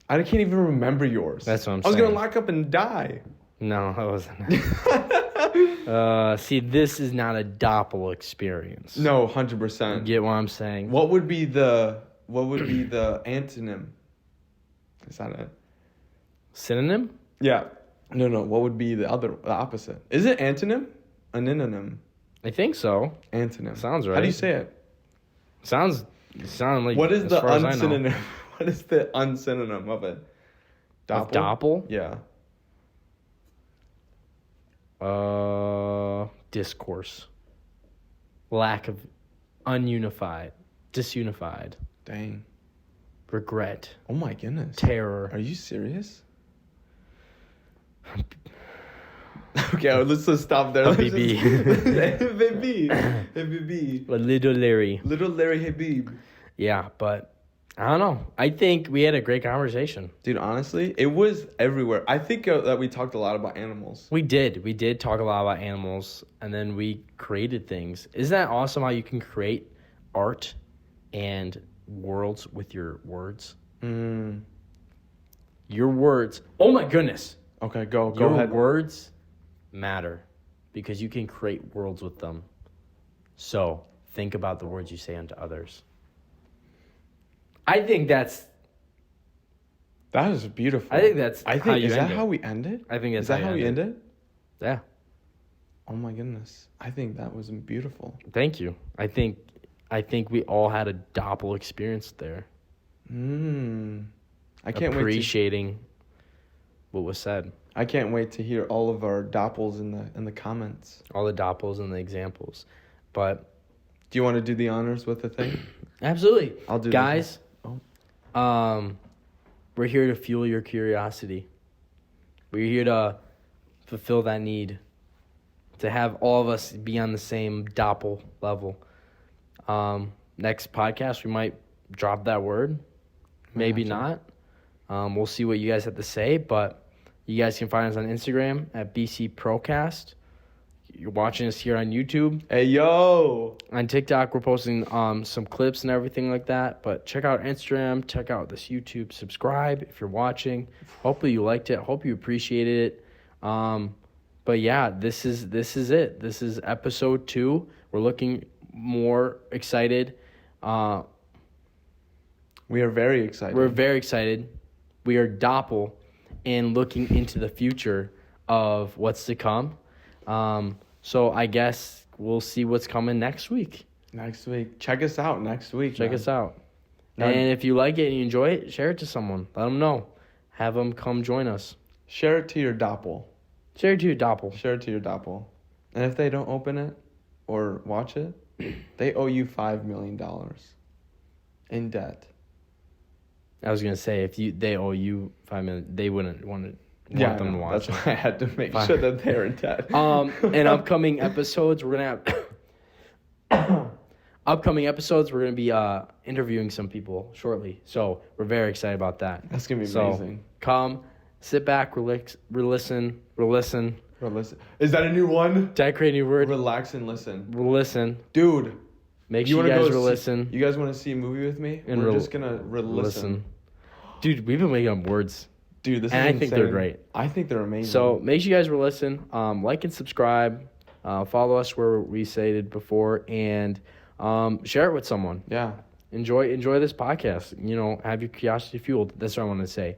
I can't even remember yours. That's what I'm saying. I was going to lock up and die. No, I wasn't. See, this is not a Doppel experience. No, 100%. You get what I'm saying? What would be the antonym? Is that it? Synonym? Yeah. No. What would be the opposite? Is it antonym? Anonym. I think so. Antonym. Sounds right. How do you say it? Sounds like. What is the unsynonym? What is the unsynonym of it? Doppel? Of Doppel? Yeah. Discourse. Lack of disunified. Dang. Regret. Oh my goodness. Terror. Are you serious? Okay, let's just stop there. Habibi. Habibi. Little Larry. Little Larry Habib. Yeah, but I don't know. I think we had a great conversation. Dude, honestly, it was everywhere. I think that we talked a lot about animals. We did. We did talk a lot about animals, and then we created things. Isn't that awesome how you can create art and worlds with your words? Your words. Oh my goodness. Okay, go Your ahead. words matter because you can create worlds with them. So think about the words you say unto others. I think that is beautiful. I think that's how you is end that it. how we end it? I think that's is that how we end it? Yeah. Oh my goodness. I think that was beautiful. Thank you. I think we all had a Doppel experience there. I can't appreciating what was said. I can't wait to hear all of our Doppels in the comments. All the Doppels and the examples. But do you want to do the honors with the thing? Absolutely. I'll do guys. We're here to fuel your curiosity. We're here to fulfill that need. To have all of us be on the same Doppel level. Next podcast, we might drop that word. Maybe not. We'll see what you guys have to say, but you guys can find us on Instagram at BC Procast. You're watching us here on YouTube. Hey, yo! On TikTok, we're posting some clips and everything like that. But check out Instagram. Check out this YouTube. Subscribe if you're watching. Hopefully you liked it. Hope you appreciated it. But yeah, this is it. This is episode 2. We're looking more excited. We are very excited. We're very excited. We are Doppel and looking into the future of what's to come. So I guess we'll see what's coming next week. Check us out next week. Check us out. And if you like it and you enjoy it, share it to someone. Let them know. Have them come join us. Share it to your Doppel. Share it to your Doppel. Share it to your Doppel. And if they don't open it or watch it, they owe you $5 million in debt. I was gonna say they owe you $5 million, they wouldn't want them to watch. That's why I had to make sure that they're in debt. In upcoming episodes, we're gonna be interviewing some people shortly. So we're very excited about that. That's gonna be amazing. So come Sit back, listen. Is that a new one? Did I create a new word? Relax and listen. Listen. Dude. Make sure you guys listen. You guys want to see a movie with me? And we're just going to listen. Dude, we've been making up words. Dude, this is insane. I think they're great. I think they're amazing. So make sure you guys listen. Like and subscribe. Follow us where we stated before. And share it with someone. Yeah. Enjoy this podcast. You know, have your curiosity fueled. That's what I want to say.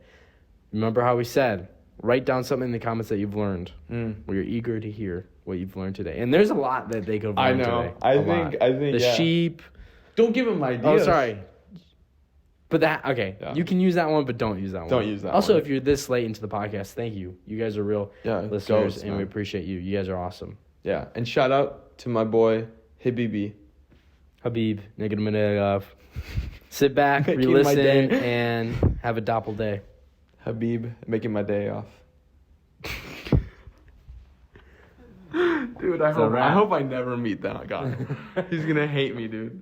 Remember how we said, write down something in the comments that you've learned. We're eager to hear what you've learned today. And there's a lot that they could have learned today. I think the sheep. Don't give them ideas. Oh, sorry. But you can use that one, but don't use that one. Don't use that also, one. if you're this late into the podcast, thank you. You guys are real listeners, and we appreciate you. You guys are awesome. Yeah, and shout out to my boy, Habib, Nigga. Sit back, re-listen, and have a Doppel day. Habib, making my day off. Dude, I hope I never meet that guy. He's gonna hate me, dude.